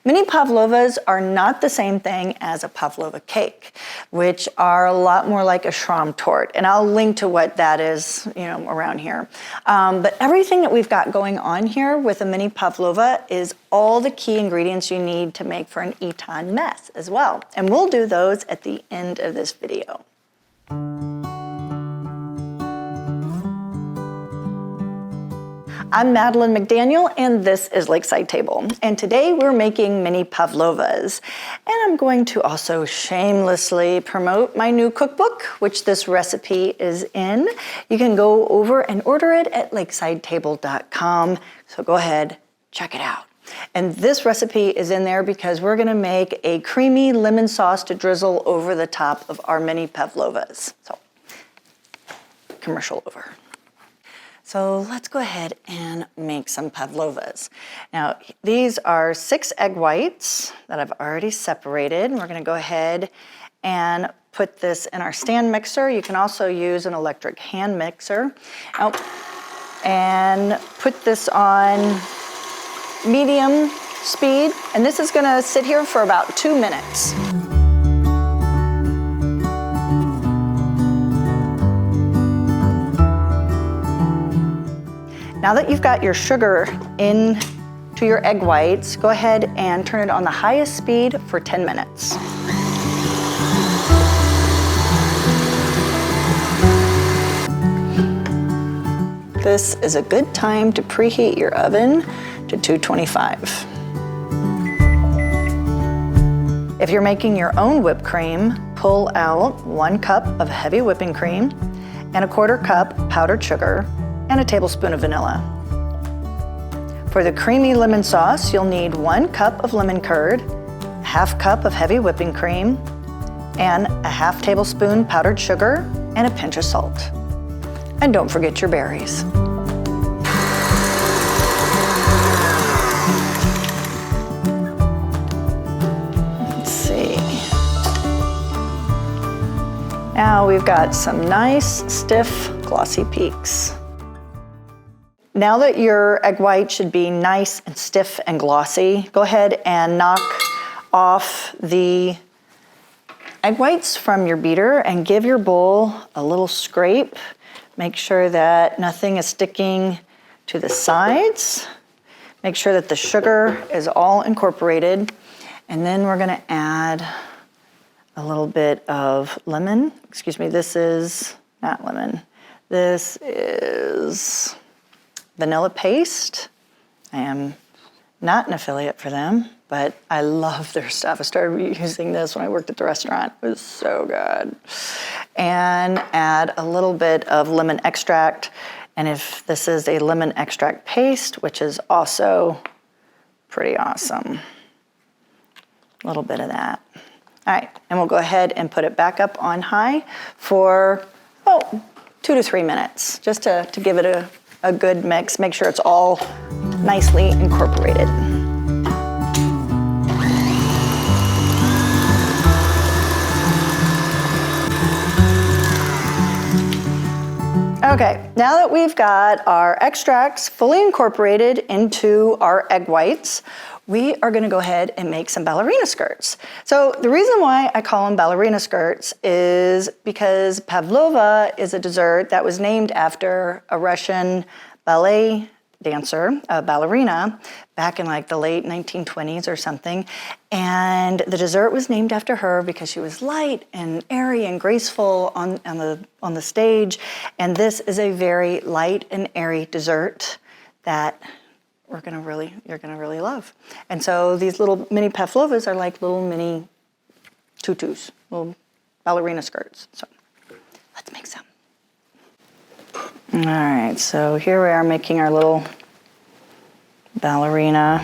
Mini Pavlovas are not the same thing as a pavlova cake, which are a lot more like a schramm tort. And I'll link to what that is, around here. But everything that we've got going on here with a mini pavlova is all the key ingredients you need to make for an Eton mess as well. And we'll do those at the end of this video. I'm Madeline McDaniel, and this is Lakeside Table. And today we're making mini pavlovas. And I'm going to also shamelessly promote my new cookbook, which this recipe is in. You can go over and order it at lakesidetable.com. So go ahead, check it out. And this recipe is in there because we're gonna make a creamy lemon sauce to drizzle over the top of our mini pavlovas. So, commercial over. So let's go ahead and make some pavlovas. Now, these are 6 egg whites that I've already separated. We're gonna go ahead and put this in our stand mixer. You can also use an electric hand mixer. And put this on medium speed. And this is gonna sit here for about 2 minutes. Now that you've got your sugar into your egg whites, go ahead and turn it on the highest speed for 10 minutes. This is a good time to preheat your oven to 225. If you're making your own whipped cream, pull out 1 cup of heavy whipping cream and 1/4 cup powdered sugar and a tablespoon of vanilla. For the creamy lemon sauce, you'll need 1 cup of lemon curd, 1/2 cup of heavy whipping cream, and a 1/2 tablespoon powdered sugar, and a pinch of salt. And don't forget your berries. Let's see. Now we've got some nice, stiff, glossy peaks. Now that your egg white should be nice and stiff and glossy, go ahead and knock off the egg whites from your beater and give your bowl a little scrape. Make sure that nothing is sticking to the sides. Make sure that the sugar is all incorporated. And then we're gonna add a little bit of lemon. Excuse me, this is not lemon. This is vanilla paste. I am not an affiliate for them, but I love their stuff. I started using this when I worked at the restaurant. It was so good. And add a little bit of lemon extract. And if this is a lemon extract paste, which is also pretty awesome. A little bit of that. All right, and we'll go ahead and put it back up on high for, 2 to 3 minutes, just to give it a good mix. Make sure it's all nicely incorporated. Okay, now that we've got our extracts fully incorporated into our egg whites, we are gonna go ahead and make some ballerina skirts. So the reason why I call them ballerina skirts is because pavlova is a dessert that was named after a Russian ballet dancer, a ballerina, back in like the late 1920s or something. And the dessert was named after her because she was light and airy and graceful on the stage. And this is a very light and airy dessert that you're gonna really love. And so these little mini pavlovas are like little mini tutus, little ballerina skirts. So let's make some. All right, so here we are making our little ballerina.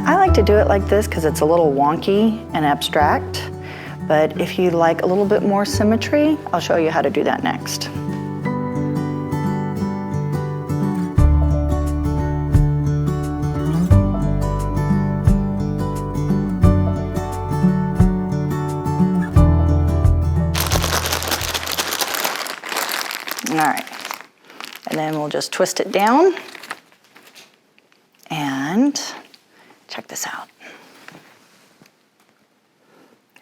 I like to do it like this because it's a little wonky and abstract, but if you like a little bit more symmetry, I'll show you how to do that next. then we'll just twist it down. And check this out.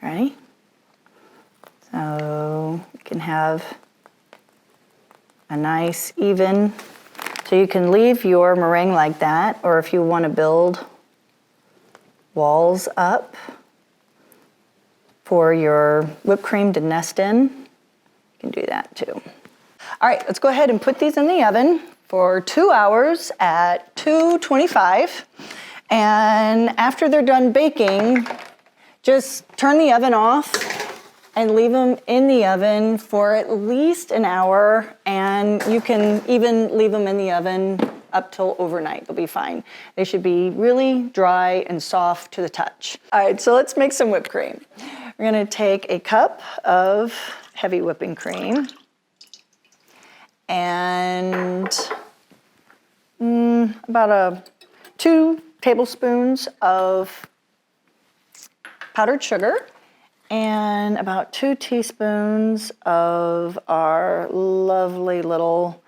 Ready? So you can have a nice even, so you can leave your meringue like that, or if you want to build walls up for your whipped cream to nest in, you can do that too. All right, let's go ahead and put these in the oven for 2 hours at 225. And after they're done baking, just turn the oven off and leave them in the oven for at least an hour. And you can even leave them in the oven up till overnight. They'll be fine. They should be really dry and soft to the touch. All right, so let's make some whipped cream. We're gonna take a cup of heavy whipping cream and about 2 tablespoons of powdered sugar and about 2 teaspoons of our lovely little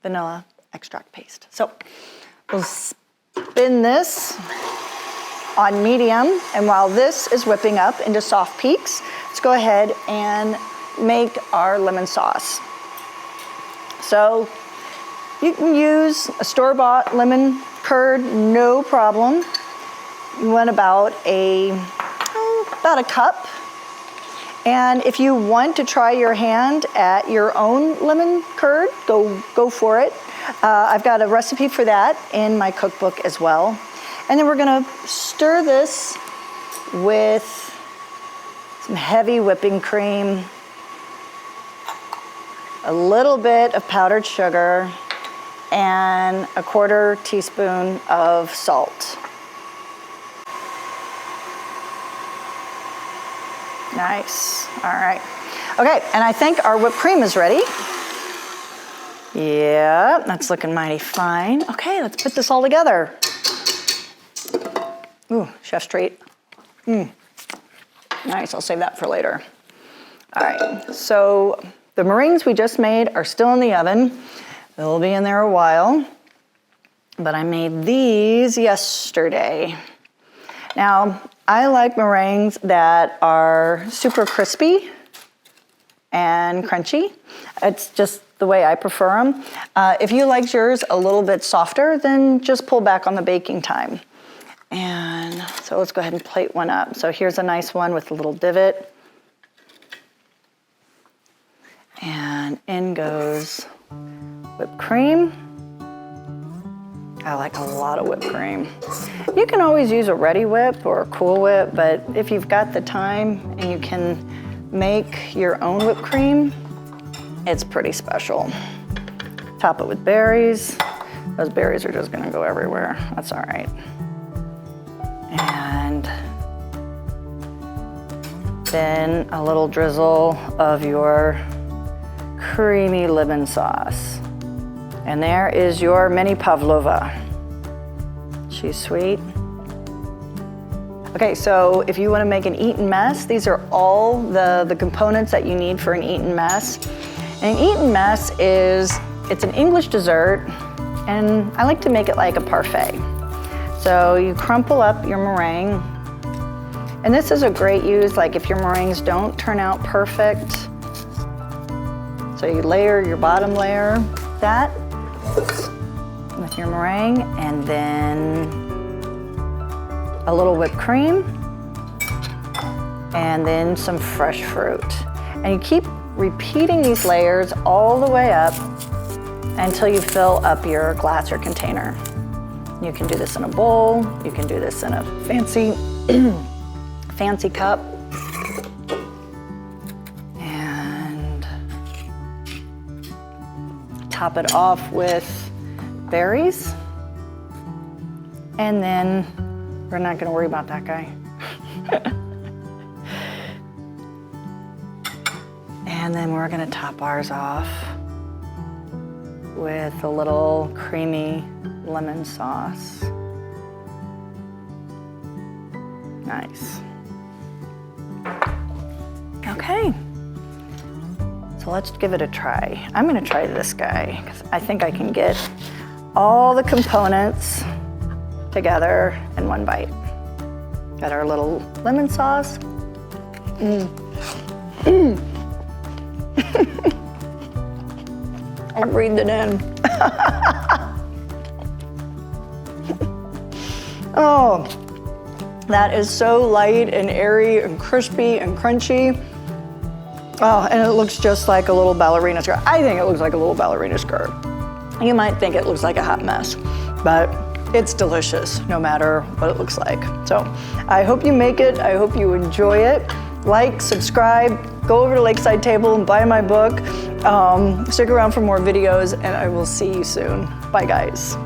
vanilla extract paste. So we'll spin this on medium, and while this is whipping up into soft peaks, let's go ahead and make our lemon sauce. So you can use a store-bought lemon curd, no problem. You want about a cup. And if you want to try your hand at your own lemon curd, go for it. I've got a recipe for that in my cookbook as well. And then we're gonna stir this with some heavy whipping cream, a little bit of powdered sugar, and a 1/4 teaspoon of salt. Nice, all right. Okay, and I think our whipped cream is ready. Yeah, that's looking mighty fine. Okay, let's put this all together. Ooh, chef's treat. Nice, I'll save that for later. All right, so the meringues we just made are still in the oven. They'll be in there a while, but I made these yesterday. Now, I like meringues that are super crispy and crunchy. It's just the way I prefer them. If you like yours a little bit softer, then just pull back on the baking time. And so let's go ahead and plate one up. So here's a nice one with a little divot. And in goes whipped cream. I like a lot of whipped cream. You can always use a ready whip or a Cool Whip, but if you've got the time and you can make your own whipped cream, it's pretty special. Top it with berries. Those berries are just gonna go everywhere. That's all right. And then a little drizzle of your creamy lemon sauce. And there is your Mini Pavlova. She's sweet. Okay, so if you want to make an Eton mess, these are all the components that you need for an Eton mess. And an Eton mess it's an English dessert, and I like to make it like a parfait. So you crumple up your meringue, and this is a great use, like if your meringues don't turn out perfect. So you layer your bottom layer, that with your meringue, and then a little whipped cream, and then some fresh fruit. And you keep repeating these layers all the way up until you fill up your glass or container. You can do this in a bowl, you can do this in a fancy, fancy cup. And top it off with berries. And then we're not gonna worry about that guy. And then we're gonna top ours off with a little creamy lemon sauce. Nice. Okay. So let's give it a try. I'm gonna try this guy, because I think I can get all the components together in one bite. Got our little lemon sauce. I breathed it in. Oh, that is so light and airy and crispy and crunchy. Oh, and it looks just like a little ballerina skirt. I think it looks like a little ballerina skirt. You might think it looks like a hot mess, but it's delicious no matter what it looks like. So I hope you make it. I hope you enjoy it. Like, subscribe, go over to Lakeside Table and buy my book. Stick around for more videos, and I will see you soon. Bye, guys.